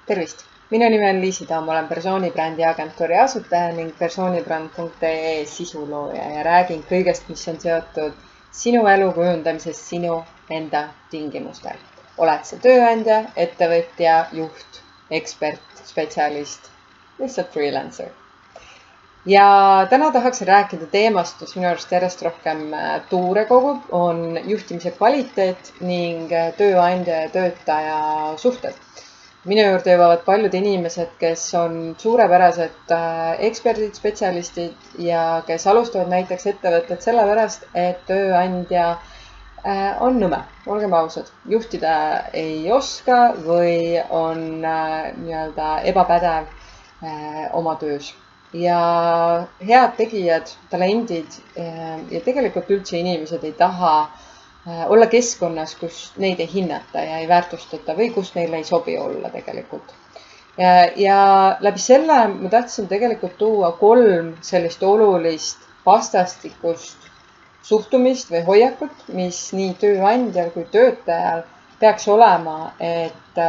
Tervist! Minu nimi on Liisi Tamm, olen persoonibrändi agentuuri asutaja ning persoonibränd.ee sisulooja ja räägin kõigest, mis on seotud sinu elu kujundamisest sinu enda tingimustel. Oled sa tööandja, ettevõtja, juht, ekspert, spetsialist, lihtsalt freelancer. Ja täna tahaksin rääkida teemast, mis minu arust järjest rohkem tuure kogub, on juhtimise kvaliteet ning tööandja ja töötaja suhted. Minu juurde jõuavad paljud inimesed, kes on suurepärased eksperdid, spetsialistid ja kes alustavad näiteks ettevõtet sellepärast, et tööandja on nõme, olgem ausad, juhtida ei oska või on nii-öelda ebapädev oma töös. Ja head tegijad, talendid ja tegelikult üldse inimesed ei taha olla keskkonnas, kus neid ei hinnata ja ei väärtustata või kus neile ei sobi olla tegelikult. Ja läbi selle ma tahtsin tegelikult tuua 3 sellist olulist vastastikust suhtumist või hoiakut, mis nii tööandjal kui töötajal peaks olema, et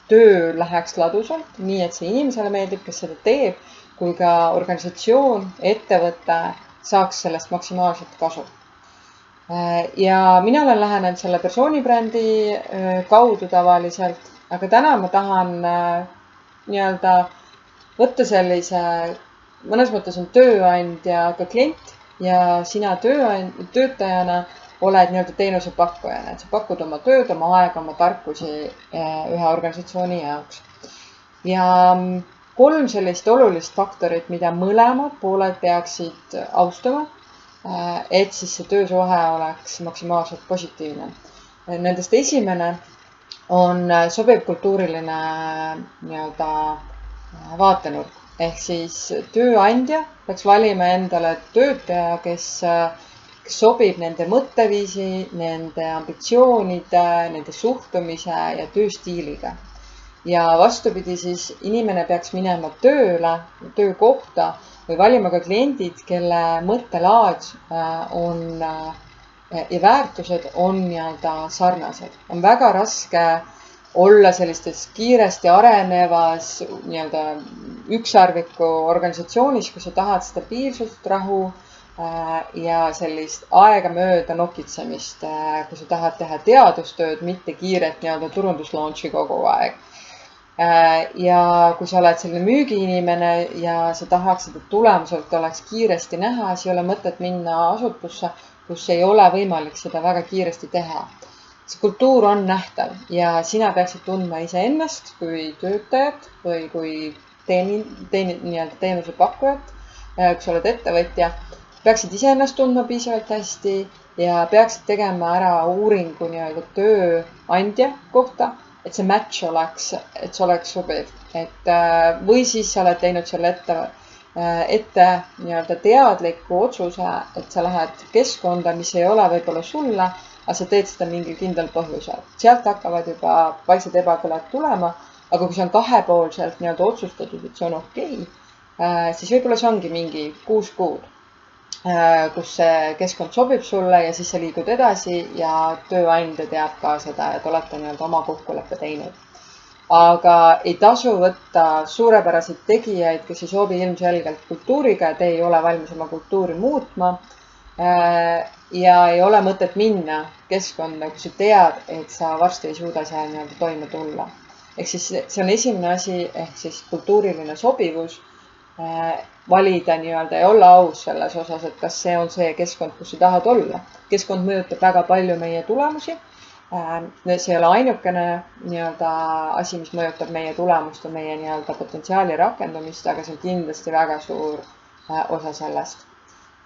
töö läheks ladusalt, nii et see inimesele meeldib, kes seda teeb, kui ka organisatsioon, ettevõte saaks sellest maksimaalselt kasu. Ja mina olen lähenenud selle persoonibrändi kaudu tavaliselt, aga täna ma tahan nii-öelda võtta sellise, mõnes mõttes on tööandja ka klient ja sina töötajana oled nii-öelda teenusepakkujana, et sa pakud oma tööd, oma aega, oma tarkusi ühe organisatsiooni jaoks. Ja 3 sellist olulist faktorit, mida mõlemad pooled peaksid austama, et siis see töösuhe oleks maksimaalselt positiivne. Nendest esimene on sobiv kultuuriline nii-öelda vaatenurk. Ehk siis tööandja peaks valima endale töötaja, kes sobib nende mõtteviisi, nende ambitsioonide, nende suhtumise ja tööstiiliga. Ja vastupidi siis inimene peaks minema tööle, töökohta või valima ka kliendid, kelle mõttelaad on ja väärtused on nii-öelda sarnased. On väga raske olla sellistes kiiresti arenevas nii-öelda ükssarviku organisatsioonis, kus sa tahad stabiilsust, rahu ja sellist aegamööda nokitsemist, kui sa tahad teha teadustööd, mitte kiiret nii-öelda turunduslaunchi kogu aeg. Ja kui sa oled selline müügiinimene ja sa tahaksid, et tulemuselt oleks kiiresti näha, siis ei ole mõtet minna asutusse, kus ei ole võimalik seda väga kiiresti teha. See kultuur on nähtav ja sina peaksid tundma iseennast kui töötajat või kui nii-öelda teenuse pakkujat, kui sa oled ettevõtja, peaksid iseennast tundma piisavalt hästi ja peaksid tegema ära uuringu nii-öelda tööandja kohta, et see match oleks, et see oleks sobiv. Või siis sa oled teinud selle ette nii-öelda teadliku otsuse, et sa lähed keskkonda, mis ei ole võib-olla sulle, aga sa teed seda mingil kindel põhjusel. Sealt hakkavad juba vaiksed ebakõlad tulema, aga kui see on kahepoolselt nii-öelda otsustatud, et see on okei, siis võib-olla see ongi mingi 6 kuud, kus see keskkond sobib sulle ja siis sa liigud edasi ja tööandja teab ka seda, et olete nii-öelda oma kokkuleppe teinud. Aga ei tasu võtta suurepäraseid tegijaid, kes ei sobi ilmselgelt kultuuriga ja te ei ole valmis oma kultuuri muutma ja ei ole mõtet minna keskkonda, kui sa tead, et sa varsti ei suuda seal nii-öelda toime tulla. Ehk siis see on esimene asi, ehk siis kultuuriline sobivus, valida nii-öelda ja olla aus selles osas, et kas see on see keskkond, kus sa tahad olla. Keskkond mõjutab väga palju meie tulemusi. See ei ole ainukene nii-öelda asi, mis mõjutab meie tulemust ja meie nii-öelda potentsiaali rakendumist, aga see on kindlasti väga suur osa sellest.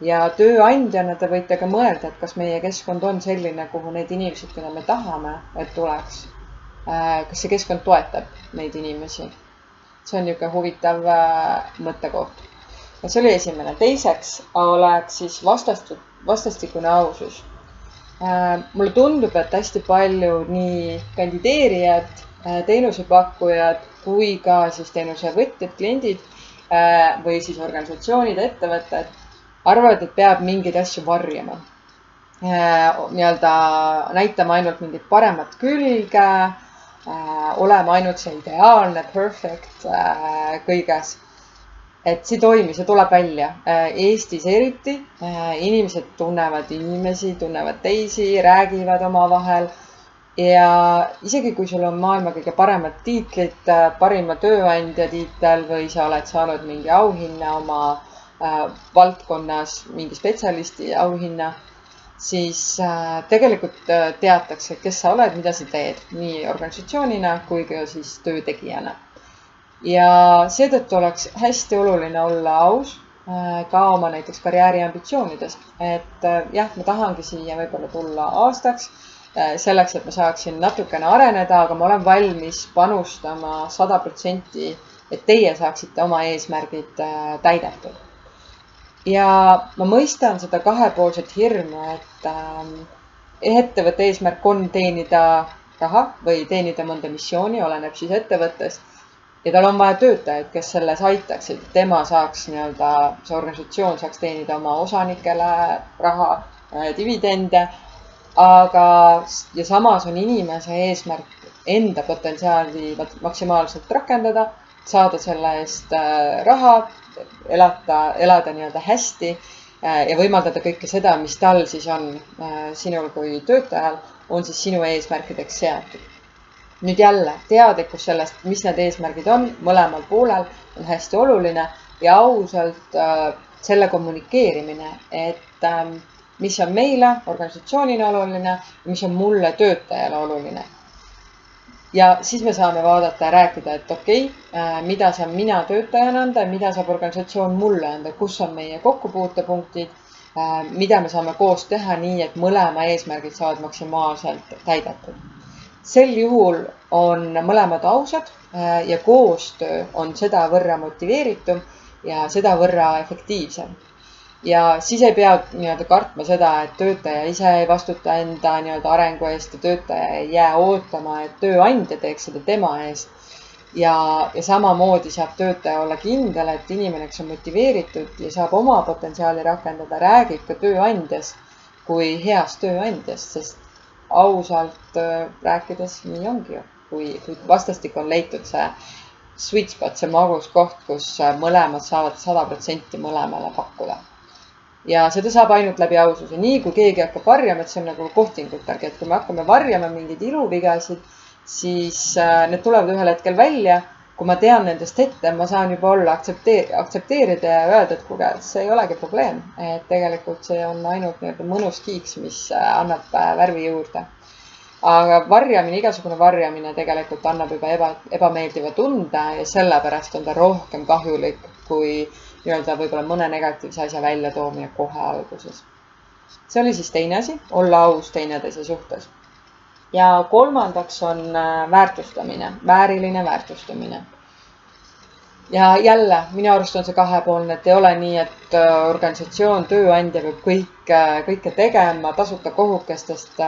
Ja tööandjana te võite ka mõelda, et kas meie keskkond on selline, kuhu need inimesed, keda me tahame, et tuleks. Kas see keskkond toetab neid inimesi? See on niisugune huvitav mõttekoht. Ja see oli esimene. Teiseks oleks siis vastastikune ausus. Mulle tundub, et hästi palju nii kandideerijad, teenusepakkujad kui ka siis teenusevõtjad, kliendid või siis organisatsioonid, ettevõtted arvavad, et peab mingeid asju varjama. Nii-öelda näitama ainult mingit paremat külge olema ainult see ideaalne, perfect kõiges. Et see toimi, see tuleb välja. Eestis eriti inimesed tunnevad inimesi, tunnevad teisi, räägivad omavahel. Ja isegi kui sul on maailma kõige paremad tiitlid, parima tööandja tiitel või sa oled saanud mingi auhinna oma valdkonnas, mingi spetsialisti auhinna, siis tegelikult teatakse, kes sa oled, mida sa teed nii organisatsioonina kui ka siis töötegijana. Ja seetõttu oleks hästi oluline olla aus ka oma näiteks karjääri ambitsioonides. Et jah, ma tahangi siia võib-olla tulla aastaks selleks, et ma saaksin natukene areneda, aga ma olen valmis panustama 100%, et teie saaksite oma eesmärgid täidetud. Ja ma mõistan seda kahepoolset hirmu, et ettevõtte eesmärk on teenida raha või teenida mõnda missiooni, oleneb siis ettevõttest. Ja tal on vaja töötajaid, kes selles aitaksid. Tema saaks nii-öelda, see organisatsioon saaks teenida oma osanikele raha, dividende, aga ja samas on inimese eesmärk enda potentsiaali maksimaalselt rakendada, saada selle eest raha, elada nii-öelda hästi ja võimaldada kõike seda, mis tal siis on sinul kui töötajal, on siis sinu eesmärkideks seatud. Nüüd jälle, teadlikkus sellest, mis need eesmärgid on, mõlemal poolel on hästi oluline ja ausalt selle kommunikeerimine, et mis on meile organisatsioonina oluline ja mis on mulle töötajale oluline. Ja siis me saame vaadata ja rääkida, et okei, mida saan mina töötajana anda ja mida saab organisatsioon mulle anda, kus on meie kokkupuutepunktid, mida me saame koos teha nii, et mõlema eesmärgid saavad maksimaalselt täidetud. Sel juhul on mõlemad ausad ja koostöö on seda võrra motiveeritum ja seda võrra efektiivsem. Ja siis ei pea nii-öelda kartma seda, et töötaja ise ei vastuta enda nii-öelda arengu eest ja töötaja ei jää ootama, et tööandja teeks seda tema eest. Ja samamoodi saab töötaja olla kindel, et inimene, kes on motiveeritud ja saab oma potentsiaali rakendada, räägib ka tööandjast kui heast tööandjast, sest ausalt rääkides nii ongi ju, kui vastastik on leitud see sweet spot, see magus koht, kus mõlemad saavad 100% mõlemale pakkuda. Ja seda saab ainult läbi aususe. Nii kui keegi hakkab varjama, et see on nagu kohtingutelgi, et kui me hakkame varjama mingeid iluvigasid, siis need tulevad ühel hetkel välja. Kui ma tean nendest ette, ma saan juba olla aktsepteerida ja öelda, et kuule, see ei olegi probleem. Et tegelikult see on ainult mõnus kiiks, mis annab värvi juurde. Aga varjamine, igasugune varjamine tegelikult annab juba ebameeldiva tunde ja sellepärast on ta rohkem kahjulik kui võib-olla mõne negatiivse asja välja toomine kohe alguses. See oli siis teine asi, olla aus teineteise suhtes. Ja kolmandaks on väärtustamine, vääriline väärtustamine. Ja jälle, minu arust on see kahepoolne, et ei ole nii, et organisatsioon, tööandja peab kõike tegema, tasuta kohukestest,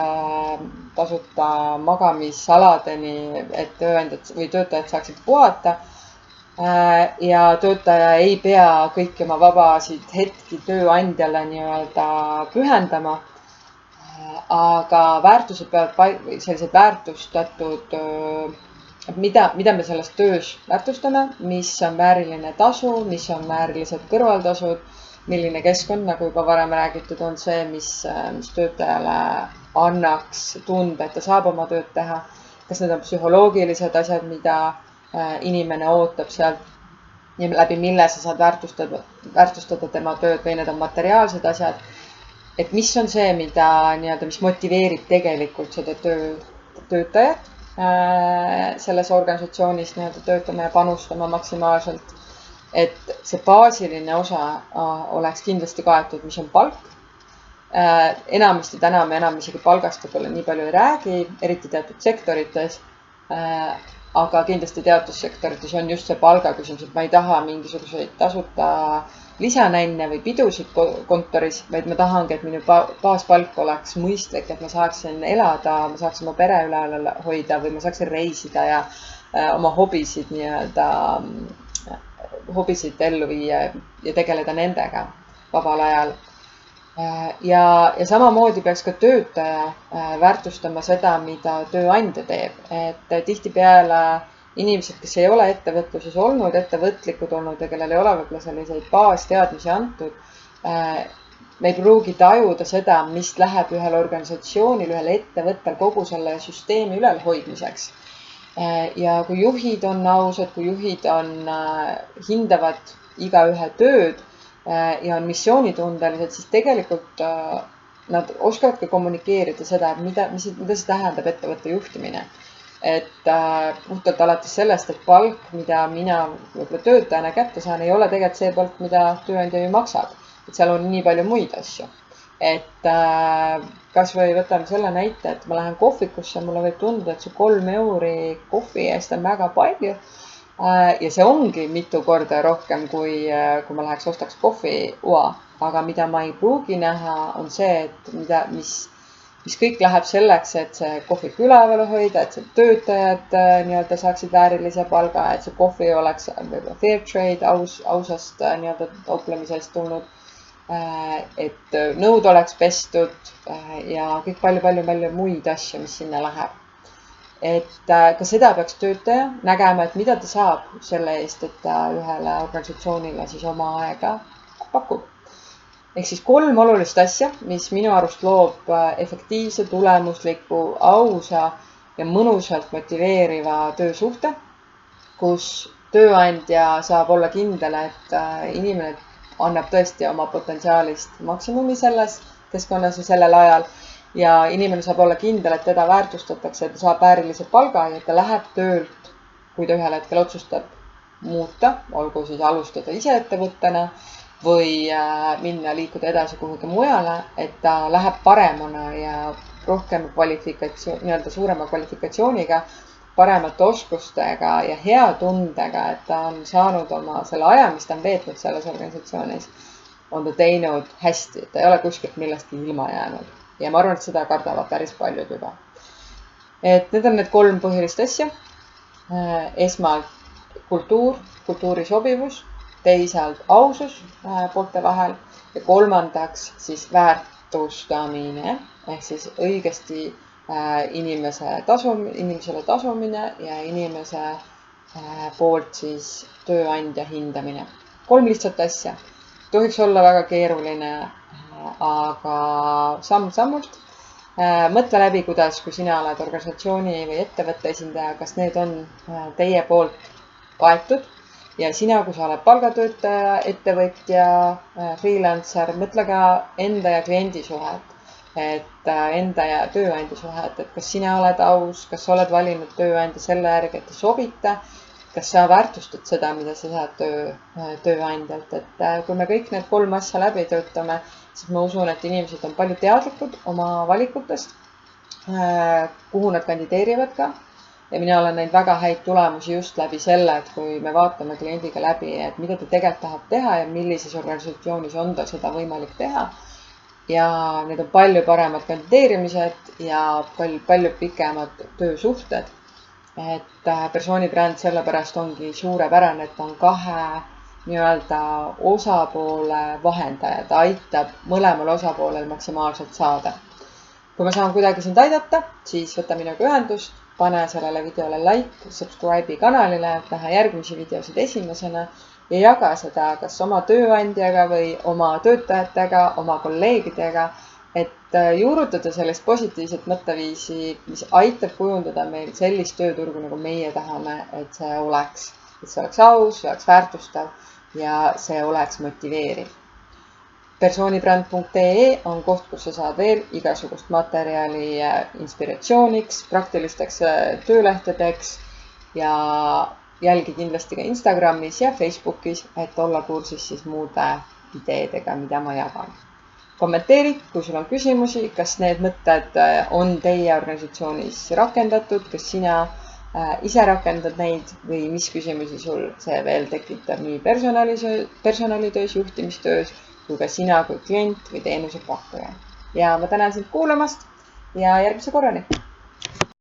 tasuta magamisaladeni, et tööandjad või töötajad saaksid puhata. Ja töötaja ei pea kõiki oma vabasid hetki tööandjale nii-öelda pühendama. Aga väärtused peavad sellised väärtustatud, mida me selles töös väärtustame, mis on vääriline tasu, mis on väärilised kõrvaltasud, milline keskkond, nagu juba varem räägitud, on see, mis töötajale annaks tunde, et ta saab oma tööd teha. Kas need on psühholoogilised asjad, mida inimene ootab sealt ja läbi mille sa saad väärtustada tema tööd või need on materiaalsed asjad. Et mis on see, mis motiveerib tegelikult seda töötajat selles organisatsioonis töötama ja panustama maksimaalselt. Et see baasiline osa oleks kindlasti kaetud, mis on palk. Enamasti täna me enam isegi palgast võib-olla nii palju ei räägi, eriti teatud sektorites. Aga kindlasti teadussektorites on just see palga küsimus, et ma ei taha mingisuguseid tasuta lisanänne või pidusid kontoris, vaid ma tahangi, et minu baaspalk oleks mõistlik, et ma saaksin elada, ma saaksin oma pere üle hoida või ma saaksin reisida ja oma hobisid ellu viia ja tegeleda nendega vabal ajal. Ja samamoodi peaks ka töötaja väärtustama seda, mida tööandja teeb. Et tihtipeale inimesed, kes ei ole ettevõtluses olnud, ettevõtlikud olnud ja kellel ei ole võib-olla selliseid baasteadmisi antud, me ei pruugi tajuda seda, mis läheb ühel organisatsioonil, ühel ettevõttel kogu selle süsteemi ülalhoidmiseks. Ja kui juhid on ausad, kui juhid hindavad igaühe tööd ja on missioonitundelised, siis tegelikult nad oskavad ka kommunikeerida seda, mida see tähendab ettevõtte juhtimine. Et puhtalt alates sellest, et palk, mida mina võib-olla töötajana kätte saan, ei ole tegelikult see palk, mida tööandja ju maksab. Et seal on nii palju muid asju. Et kas või võtame selle näite, et ma lähen kohvikusse, mulle võib tunduda, et see 3 euri kohvi eest on väga palju. Ja see ongi mitu korda rohkem, kui ma läheks ostaks kohviua. Aga mida ma ei pruugi näha, on see, et mis kõik läheb selleks, et see kohvik üleval hoida, et see töötajad nii-öelda saaksid väärilise palga, et see kohvi oleks fair trade, ausast nii-öelda kauplemisest tulnud, et nõud oleks pestud ja kõik palju muid asju, mis sinna läheb. Et ka seda peaks töötaja nägema, et mida ta saab selle eest, et ta ühele organisatsioonile siis oma aega pakub. Ehk siis 3 olulist asja, mis minu arust loob efektiivse, tulemusliku, ausa ja mõnusalt motiveeriva töösuhte, kus tööandja saab olla kindel, et inimene annab tõesti oma potentsiaalist maksimumi selles keskkonnas ja sellel ajal ja inimene saab olla kindel, et teda väärtustatakse, et ta saab väärilise palga ja ta läheb töölt, kui ta ühel hetkel otsustab muuta, olgu siis alustada ise ettevõttena või minna liikuda edasi kuhugi mujale, et ta läheb paremana ja rohkem nii-öelda suurema kvalifikatsiooniga, paremate oskustega ja hea tundega, et ta on saanud oma selle aja, mis ta on veetnud selles organisatsioonis, on ta teinud hästi, ta ei ole kuskilt millestki ilma jäänud. Ja ma arvan, et seda kardavad päris paljud juba. Et need on need 3 põhilist asja. Esmalt kultuuri sobivus, teisalt ausus poolte vahel ja kolmandaks siis väärtustamine ehk siis õigesti inimesele tasumine ja inimese poolt siis tööandja hindamine. 3 lihtsat asja. Tohiks olla väga keeruline, aga samm-sammult. Mõtle läbi, kuidas, kui sina oled organisatsiooni või ettevõtte esindaja, kas need on teie poolt kaetud. Ja sina, kui sa oled palgatöötaja, ettevõtja, freelancer, mõtle ka enda ja kliendi suhet, et enda ja tööandja suhet, et kas sina oled aus, kas sa oled valinud tööandja selle järgi, et ei sobita, kas sa väärtustad seda, mida sa saad tööandjalt, et kui me kõik need 3 asja läbi töötame, siis ma usun, et inimesed on palju teadlikud oma valikutest, kuhu nad kandideerivad ka. Ja mina olen näinud väga häid tulemusi just läbi selle, et kui me vaatame kliendiga läbi, et mida ta tegelikult tahab teha ja millises organisatsioonis on ta seda võimalik teha. Ja need on palju paremad kandideerimised ja palju pikemad töösuhted. Et persoonibränd sellepärast ongi suurepärane, et ta on 2 nii-öelda osapoole vahendaja, ta aitab mõlemal osapoolel maksimaalselt saada. Kui ma saan kuidagi sind aidata, siis võta minuga ühendust, pane sellele videole like, subscribe'i kanalile, et näha järgmisi videosid esimesena ja jaga seda kas oma tööandjaga või oma töötajatega, oma kolleegidega, et juurutada sellist positiivset mõtteviisi, mis aitab kujundada meil sellist tööturgu, nagu meie tahame, et see oleks aus, oleks väärtustav ja see oleks motiveeriv. Persoonibränd.ee on koht, kus sa saad veel igasugust materjali inspiratsiooniks, praktilisteks töölehtedeks ja jälgi kindlasti ka Instagramis ja Facebookis, et olla kursis siis muude ideedega, mida ma jagan. Kommenteeri, kui sul on küsimusi, kas need mõtted on teie organisatsioonis rakendatud, kas sina ise rakendad neid või mis küsimusi sul see veel tekitab nii personalitöös, juhtimistöös, kui ka sina kui klient või teenuse pakkuja. Ja ma tänan sind kuulamast ja järgmise korrani!